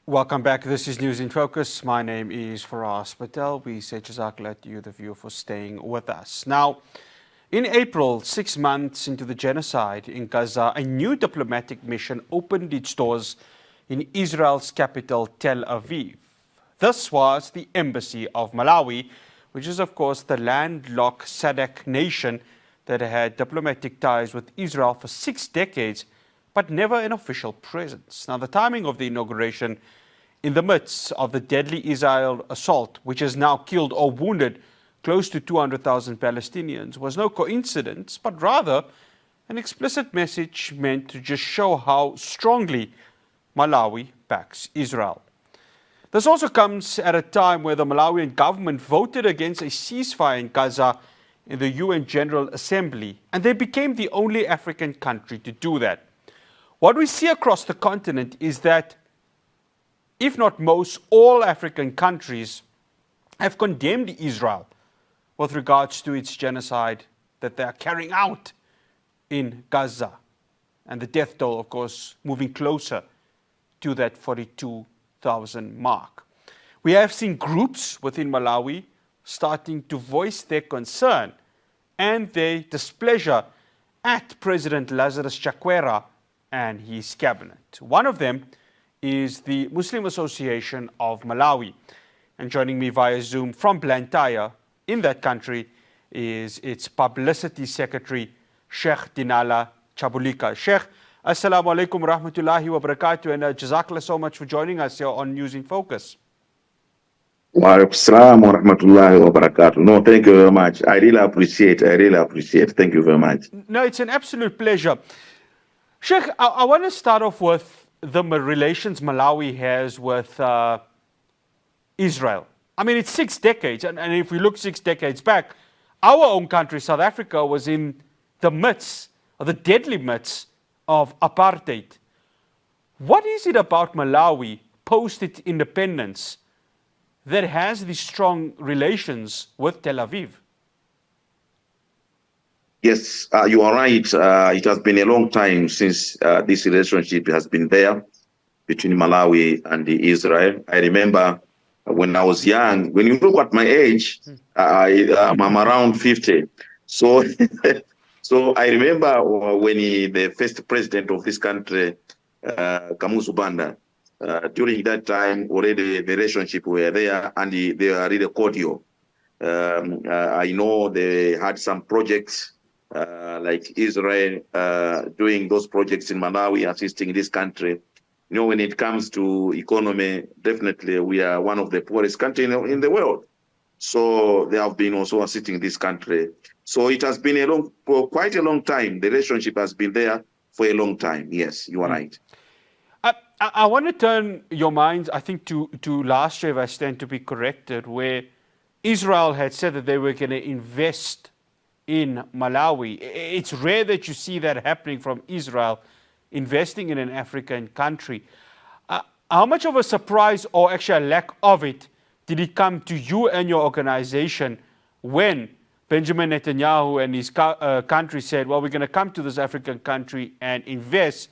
Welcome back. This is News in Focus. My name is Faraz Patel. We say Jazakallah to you, the viewer, for staying with us. Now, in April, 6 months into the genocide in Gaza, a new diplomatic mission opened its doors in Israel's capital, Tel Aviv. This was the embassy of Malawi, which is, of course, the landlocked SADC nation that had diplomatic ties with Israel for 6 decades, but never an official presence. Now, the timing of the inauguration in the midst of the deadly Israel assault, which has now killed or wounded close to 200,000 Palestinians, was no coincidence, but rather an explicit message meant to just show how strongly Malawi backs Israel. This also comes at a time where the Malawian government voted against a ceasefire in Gaza in the UN General Assembly, and they became the only African country to do that. What we see across the continent is that, if not most, all African countries have condemned Israel with regards to its genocide that they are carrying out in Gaza. And the death toll, of course, moving closer to that 42,000 mark. We have seen groups within Malawi starting to voice their concern and their displeasure at President Lazarus Chakwera and his cabinet. One of them is the Muslim Association of Malawi. And joining me via Zoom from Blantyre in that country is its publicity secretary, Sheikh Dinala Chabulika. Sheikh, assalamu alaikum rahmatullahi wa barakatuh, and jazakallah so much for joining us here on News in Focus. Wa alaikum assalam wa rahmatullahi wa barakatuh. No, thank you very much. I really appreciate. Thank you very much. No, it's an absolute pleasure. Sheikh, I want to start off with the relations Malawi has with Israel. I mean, it's 6 decades, and if we look 6 decades back, our own country, South Africa, was in the midst, or the deadly midst, of apartheid. What is it about Malawi, post its independence, that has these strong relations with Tel Aviv? Yes, you are right. It has been a long time since this relationship has been there between Malawi and Israel. I remember when I was young, when you look at my age, I'm around 50. So, so I remember when the first president of this country, Kamuzu Banda, during that time, already the relationship were there and they are really cordial. I know they had some projects like Israel doing those projects in Malawi, assisting this country. You know, when it comes to economy, definitely we are one of the poorest countries in the world. So they have been also assisting this country. So it has been quite a long time. The relationship has been there for a long time. Yes, you are right. I want to turn your minds, I think, to last year, if I stand to be corrected, where Israel had said that they were going to invest in Malawi. It's rare that you see that happening from Israel investing in an African country. How much of a surprise, or actually a lack of it, did it come to you and your organization when Benjamin Netanyahu and his country said, well, we're going to come to this African country and invest,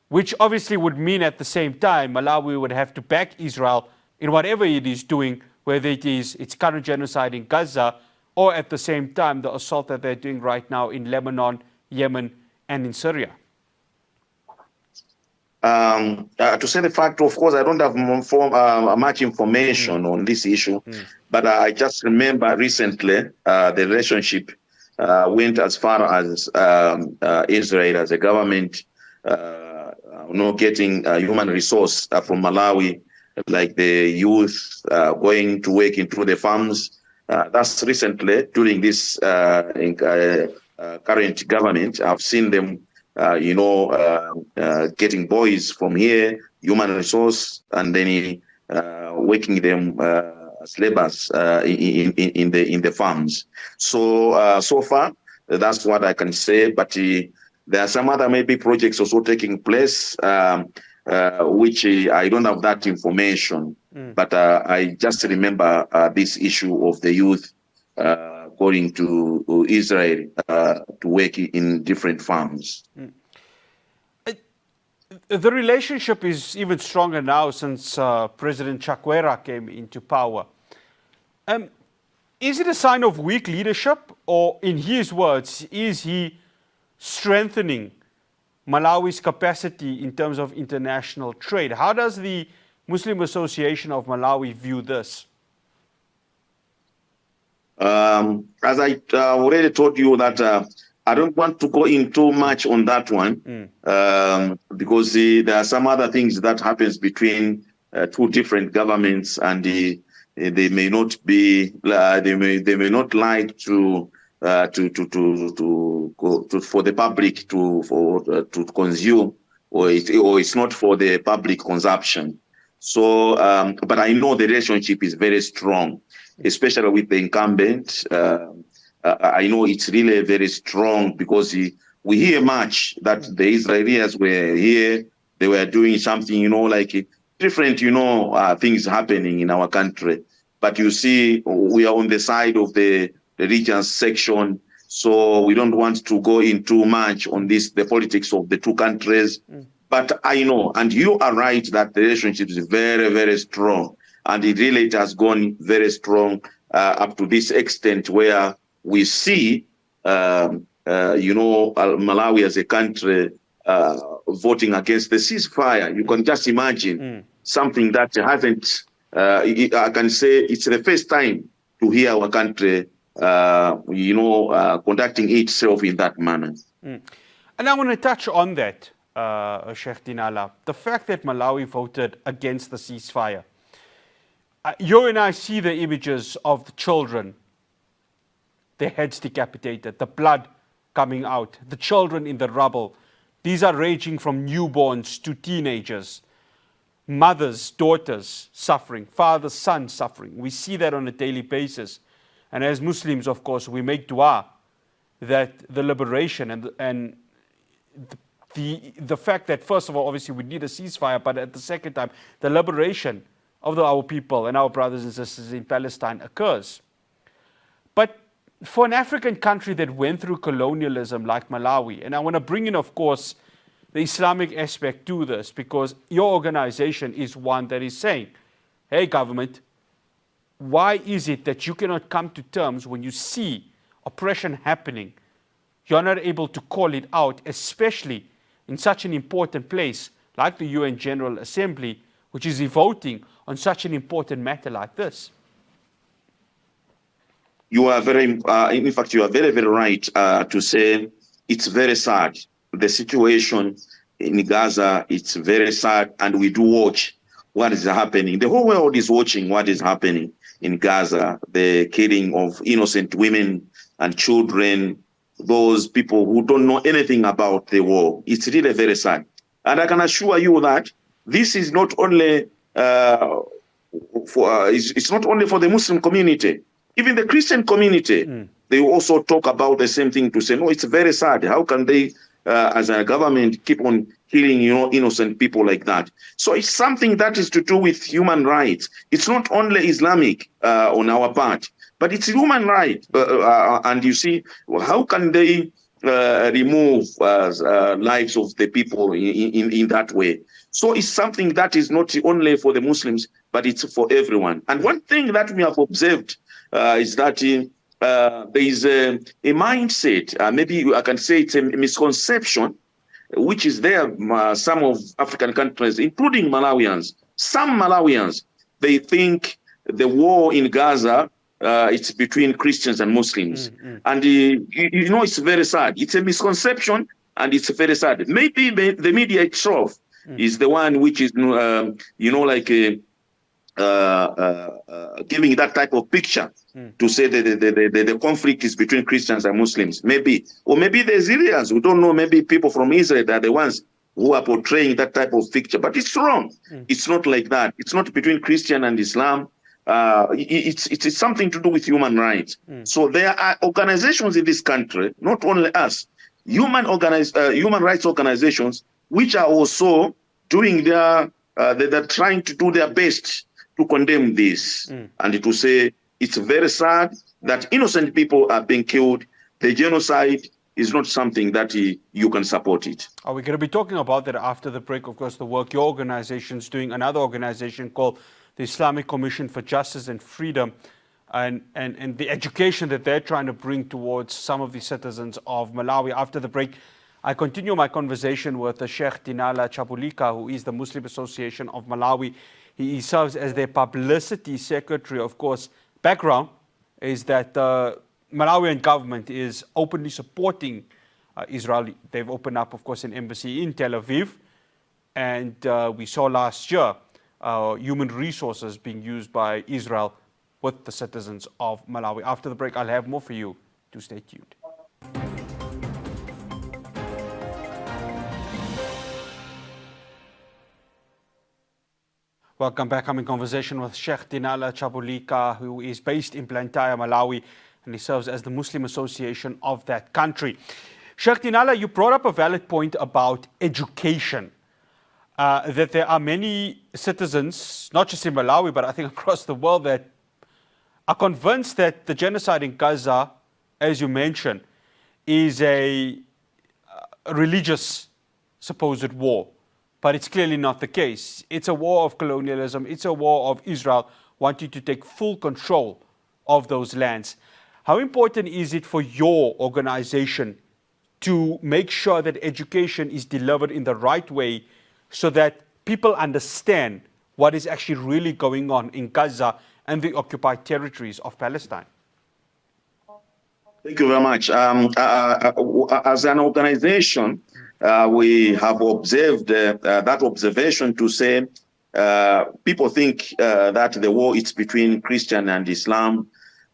which obviously would mean at the same time Malawi would have to back Israel in whatever it is doing, whether it is its current genocide in Gaza, or at the same time the assault that they're doing right now in Lebanon, Yemen, and in Syria? To say the fact, of course, I don't have much information on this issue, but I just remember recently the relationship went as far as Israel as a government getting human resource from Malawi, like the youth going to work into the farms. That's recently during this current government. I've seen them, getting boys from here, human resource, and then working them as laborers in the farms. So so far, that's what I can say. But there are some other maybe projects also taking place, which I don't have that information. But I just remember this issue of the youth going to Israel to work in different farms. The relationship is even stronger now since President Chakwera came into power. Is it a sign of weak leadership, or in his words, is he strengthening Malawi's capacity in terms of international trade? How does the Muslim Association of Malawi view this? As I already told you that I don't want to go in too much on that one because there are some other things that happens between two different governments, and they may not be they may not like to for the public to consume, or it's not for the public consumption. So, but I know the relationship is very strong, especially with the incumbent. I know it's really very strong because we hear much that the Israelis were here, they were doing something, like different, things happening in our country. But you see, we are on the side of the regions section, so we don't want to go in too much on the politics of the two countries. But I know, and you are right, that the relationship is very, very strong, and it has gone very strong up to this extent where we see, Malawi as a country voting against the ceasefire. You can just imagine something that hasn't, I can say it's the first time to hear our country, conducting itself in that manner. And I want to touch on that, Sheikh Dinala. The fact that Malawi voted against the ceasefire. You and I see the images of the children, their heads decapitated, the blood coming out, the children in the rubble. These are ranging from newborns to teenagers, mothers, daughters suffering, fathers, sons suffering. We see that on a daily basis. And as Muslims, of course, we make dua that the liberation and the fact that, first of all, obviously we need a ceasefire, but at the second time, the liberation of our people and our brothers and sisters in Palestine occurs. But for an African country that went through colonialism like Malawi, and I want to bring in, of course, the Islamic aspect to this, because your organization is one that is saying, hey, government, why is it that you cannot come to terms when you see oppression happening? You're not able to call it out, especially in such an important place like the UN General Assembly, which is voting on such an important matter like this. You are in fact, you are very, very right to say it's very sad. The situation in Gaza, it's very sad, and we do watch what is happening. The whole world is watching what is happening in Gaza, the killing of innocent women and children, those people who don't know anything about the war. It's really very sad. And I can assure you that this is not only it's not only for the Muslim community. Even the Christian community, they also talk about the same thing, to say, no, it's very sad. How can they, as a government, keep on killing, innocent people like that? So it's something that is to do with human rights. It's not only Islamic on our part, but it's human rights. And you see, how can they remove lives of the people in that way? So it's something that is not only for the Muslims, but it's for everyone. And one thing that we have observed is that there is a mindset, maybe I can say it's a misconception, which is there. Some of African countries, including Malawians, some Malawians, they think the war in Gaza, it's between Christians and Muslims. And it's very sad. It's a misconception, and it's very sad. Maybe the media itself is the one which is, giving that type of picture to say that the conflict is between Christians and Muslims. Maybe, or maybe the Syrians, we don't know, maybe people from Israel are the ones who are portraying that type of picture, but it's wrong. It's not like that. It's not between Christian and Islam. It's something to do with human rights. So there are organizations in this country, not only us, human rights organizations, which are also doing they're trying to do their best to condemn this and to say it's very sad that innocent people are being killed. The genocide is not something that you can support it. Are we going to be talking about that after the break? Of course, the work your organization is doing, another organization called the Islamic Commission for Justice and Freedom, and the education that they're trying to bring towards some of the citizens of Malawi. After the break, I continue my conversation with the Sheikh Dinala Chabulika, who is the Muslim Association of Malawi. He serves as their publicity secretary. Of course, background is that the Malawian government is openly supporting Israel. They've opened up, of course, an embassy in Tel Aviv. And we saw last year human resources being used by Israel with the citizens of Malawi. After the break, I'll have more for you. Do stay tuned. Welcome back. I'm in conversation with Sheikh Dinala Chabulika, who is based in Blantyre, Malawi, and he serves as the Muslim Association of that country. Sheikh Dinala, you brought up a valid point about education, that there are many citizens, not just in Malawi, but I think across the world, that are convinced that the genocide in Gaza, as you mentioned, is a religious supposed war. But it's clearly not the case. It's a war of colonialism. It's a war of Israel wanting to take full control of those lands. How important is it for your organization to make sure that education is delivered in the right way so that people understand what is actually really going on in Gaza and the occupied territories of Palestine? Thank you very much. As an organization, we have observed that observation to say people think that the war is between Christian and Islam.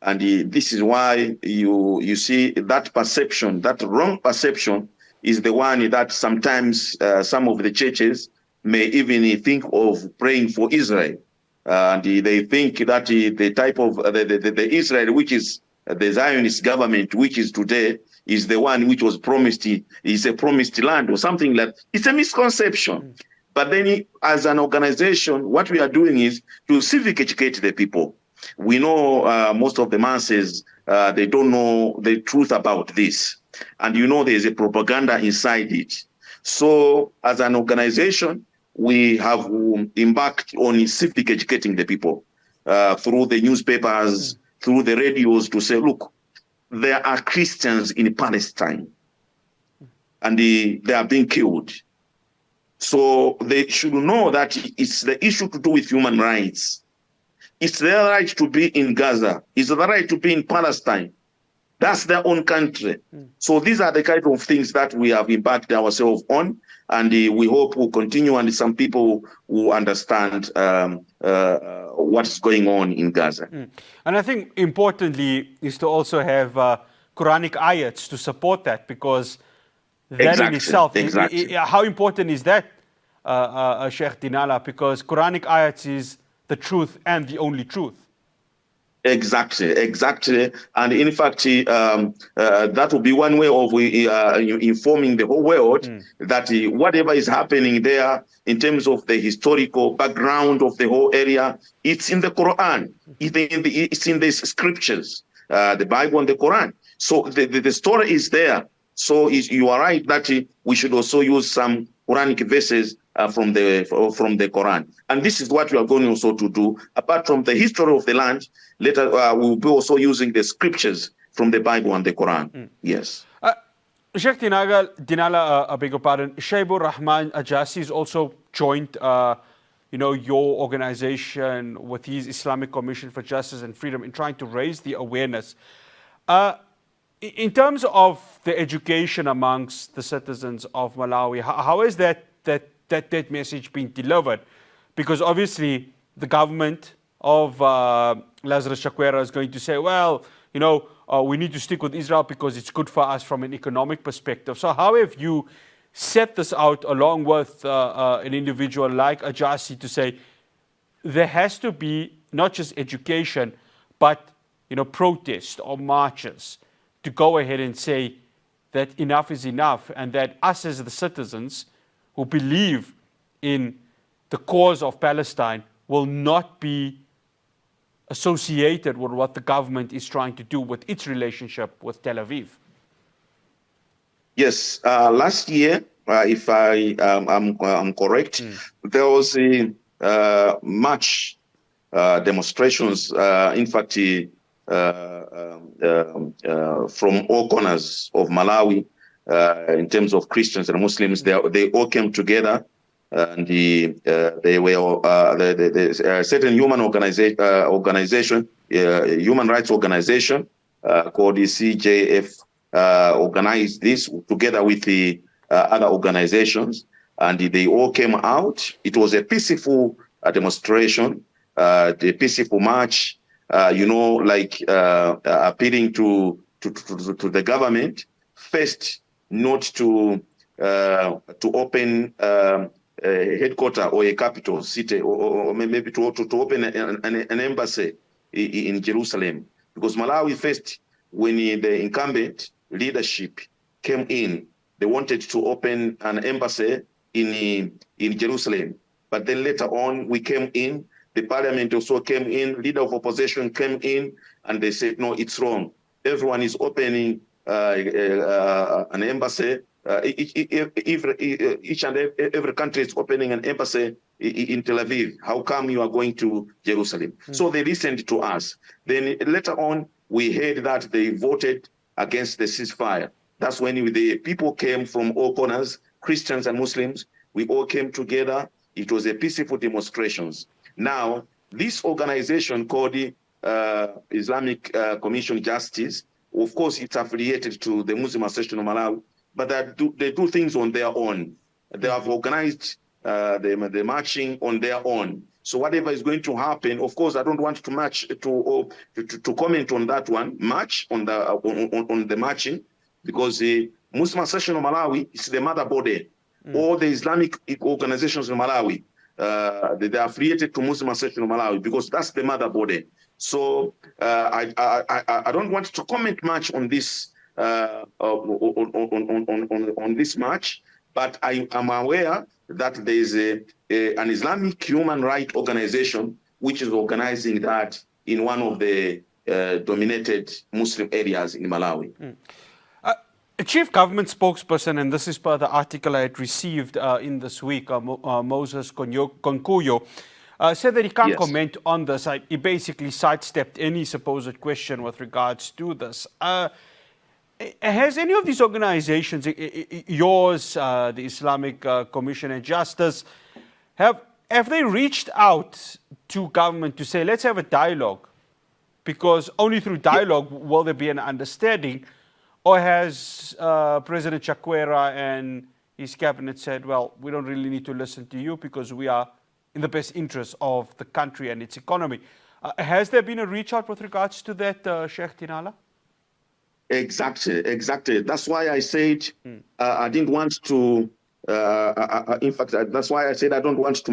And this is why you see that perception, that wrong perception is the one that sometimes some of the churches may even think of praying for Israel. And they think that the type of the Israel, which is the Zionist government, which is today, is the one which was promised, is a promised land or something like that. It's a misconception. But then as an organization, what we are doing is to civic educate the people. We know most of the masses, they don't know the truth about this. And there's a propaganda inside it. So as an organization, we have embarked on civic educating the people through the newspapers, through the radios, to say, look, there are Christians in Palestine and they are being killed. So they should know that it's the issue to do with human rights. It's their right to be in Gaza. It's their right to be in Palestine. That's their own country. So these are the kind of things that we have embarked ourselves on, and we hope will continue, and some people will understand what is going on in Gaza. And I think importantly is to also have Quranic ayats to support that, because that in itself, how important is that, Sheikh Dinala? Because Quranic ayats is the truth and the only truth. Exactly. And in fact, that will be one way of informing the whole world that whatever is happening there in terms of the historical background of the whole area, it's in the Quran, it's in the scriptures, the Bible and the Quran. So the story is there. So you are right that we should also use some Quranic verses from the Quran. And this is what we are going also to do. Apart from the history of the land, later we will be also using the scriptures from the Bible and the Quran. Yes. Sheikh Dinala, I beg your pardon, Shaibur Rahman Ajasi has also joined your organization with his Islamic Commission for Justice and Freedom in trying to raise the awareness. In terms of the education amongst the citizens of Malawi, how is that message being delivered? Because obviously the government of Lazarus Chakwera is going to say, well, we need to stick with Israel because it's good for us from an economic perspective. So how have you set this out along with an individual like Ajasi to say there has to be not just education, but protest or marches to go ahead and say that enough is enough, and that us as the citizens who believe in the cause of Palestine will not be associated with what the government is trying to do with its relationship with Tel Aviv? Yes, last year, if I'm correct, there was a march, demonstrations. In fact, from all corners of Malawi, in terms of Christians and Muslims, they all came together, and they were certain organization, human rights organization called the CJF. Organized this together with the other organizations, and they all came out. It was a peaceful demonstration, the peaceful march, appealing to the government first, not to open a headquarters or a capital city, or maybe to open an embassy in Jerusalem, because Malawi first, when the incumbent leadership came in, they wanted to open an embassy in Jerusalem. But then later on, we came in, the parliament also came in, leader of opposition came in, and they said, no, it's wrong. Everyone is opening an embassy. Each and every country is opening an embassy in Tel Aviv. How come you are going to Jerusalem? So they listened to us. Then later on, we heard that they voted against the ceasefire. That's when the people came from all corners, Christians and Muslims. We all came together. It was a peaceful demonstrations. Now, this organization called the Islamic Commission Justice, of course, it's affiliated to the Muslim Association of Malawi, but they do things on their own. They have organized the marching on their own. So whatever is going to happen, of course, I don't want to comment on that one march on the marching, because the Muslim Association of Malawi is the mother body. All the Islamic organizations in Malawi, they are affiliated to Muslim Association of Malawi, because that's the mother body. So I don't want to comment much on this on this march, but I am aware that there is an Islamic human rights organization which is organizing that in one of the dominated Muslim areas in Malawi. A chief government spokesperson, and this is per the article I had received in this week, Moses Konkuyo, said that he can't comment on this. He basically sidestepped any supposed question with regards to this. Has any of these organizations, yours, the Islamic Commission and Justice, have they reached out to government to say, let's have a dialogue? Because only through dialogue will there be an understanding. Or has President Chakwera and his cabinet said, well, we don't really need to listen to you because we are in the best interest of the country and its economy? Has there been a reach out with regards to that, Sheikh Dinala? Exactly. That's why I said I didn't want to. In fact, that's why I said I don't want to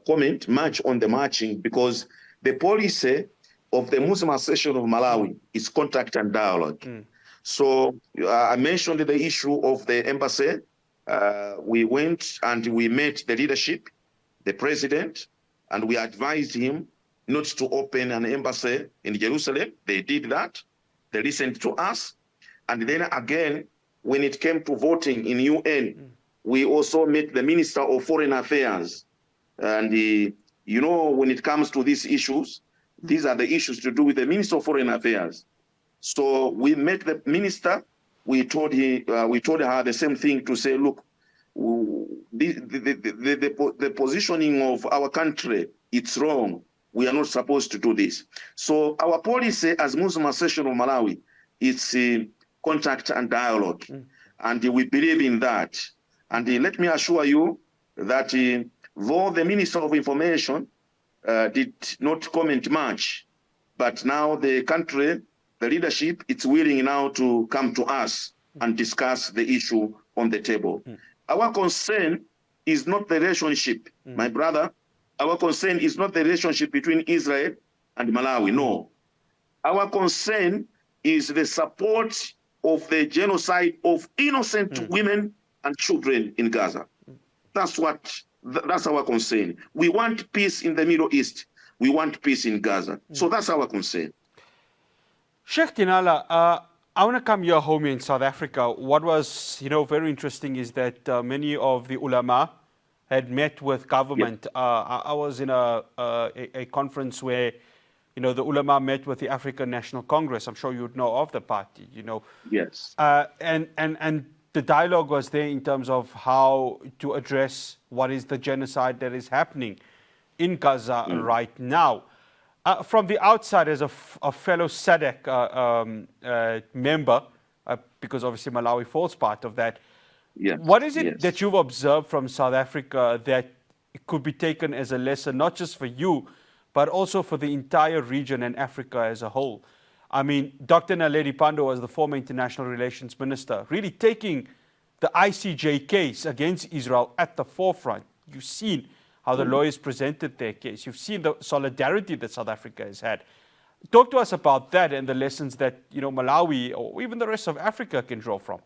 comment much on the marching, because the policy of the Muslim Association of Malawi is contact and dialogue. So I mentioned the issue of the embassy. We went and we met the leadership, the president, and we advised him not to open an embassy in Jerusalem. They did that. They listened to us. And then again, when it came to voting in UN, we also met the Minister of Foreign Affairs. And, when it comes to these issues, these are the issues to do with the Minister of Foreign Affairs. So we met the minister. We told her the same thing, to say, look, the positioning of our country, it's wrong. We are not supposed to do this. So our policy as Muslim Association of Malawi is contact and dialogue. And we believe in that. And let me assure you that though the Minister of Information did not comment much, but now the country, the leadership, it's willing now to come to us and discuss the issue on the table. Our concern is not the relationship, my brother. Our concern is not the relationship between Israel and Malawi, no. Our concern is the support of the genocide of innocent women and children in Gaza. That's our concern. We want peace in the Middle East. We want peace in Gaza. So that's our concern. Sheikh Dinala, I want to come here home in South Africa. What was, very interesting is that many of the ulama had met with government. I was in a conference where, the ulama met with the African National Congress. I'm sure you would know of the party, Yes. And the dialogue was there in terms of how to address what is the genocide that is happening in Gaza right now. From the outside, as a fellow SADC member, because obviously Malawi falls part of that, what is it that you've observed from South Africa that it could be taken as a lesson, not just for you, but also for the entire region and Africa as a whole? I mean, Dr. Naledi Pandor was the former international relations minister, really taking the ICJ case against Israel at the forefront. You've seen how the lawyers presented their case. You've seen the solidarity that South Africa has had. Talk to us about that and the lessons that Malawi or even the rest of Africa can draw from.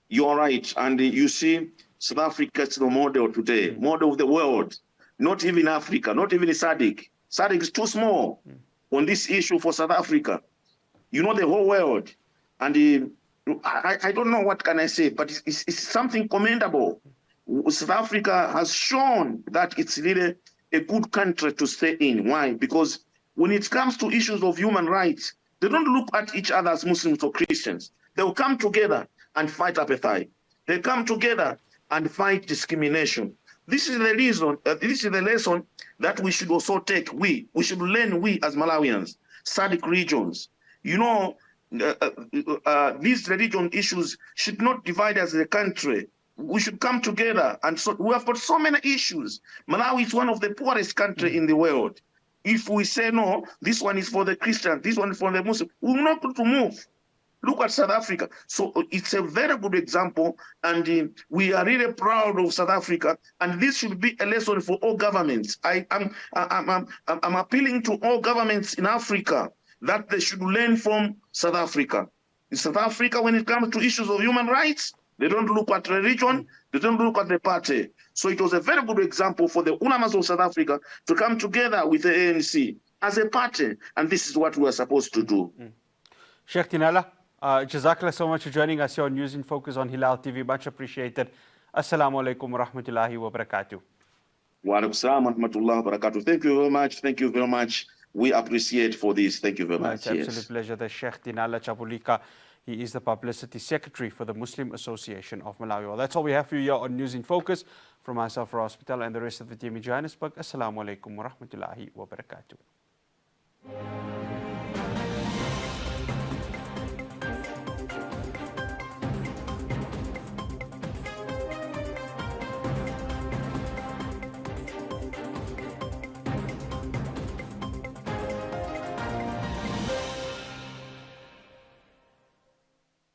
You are right. And you see, South Africa is the model today, model of the world. Not even Africa, not even SADC. SADC is too small on this issue for South Africa. The whole world. And I don't know what can I say, but it's something commendable. South Africa has shown that it's really a good country to stay in. Why? Because when it comes to issues of human rights, they don't look at each other as Muslims or Christians. They will come together and fight apartheid. They come together and fight discrimination. This is the reason, this is the lesson that we should also take. We should learn, we as Malawians, SADC regions. These religion issues should not divide us as a country. We should come together. And so we have got so many issues. Malawi is one of the poorest countries in the world. If we say, no, this one is for the Christians, this one is for the Muslims, we will not be able to move. Look at South Africa. So it's a very good example. And we are really proud of South Africa. And this should be a lesson for all governments. I'm appealing to all governments in Africa that they should learn from South Africa. In South Africa, when it comes to issues of human rights, they don't look at religion, they don't look at the party. So it was a very good example for the ulamas of South Africa to come together with the ANC as a party. And this is what we are supposed to do. Sheikh Dinala, Jazakallah so much for joining us here on News in Focus on Hilaal TV. Much appreciated. Assalamu alaikum wa rahmatullahi wa barakatuh. Wa alaikum salam wa rahmatullahi wa barakatuh. Thank you very much. Thank you very much. We appreciate for this. Thank you very much. It's an absolute pleasure. The Sheikh Dinala Chabulika. He is the Publicity Secretary for the Muslim Association of Malawi. Well, that's all we have for you here on News in Focus. From myself, Ross Patel, and the rest of the team in Johannesburg. Assalamu alaikum wa rahmatullahi wa barakatuh.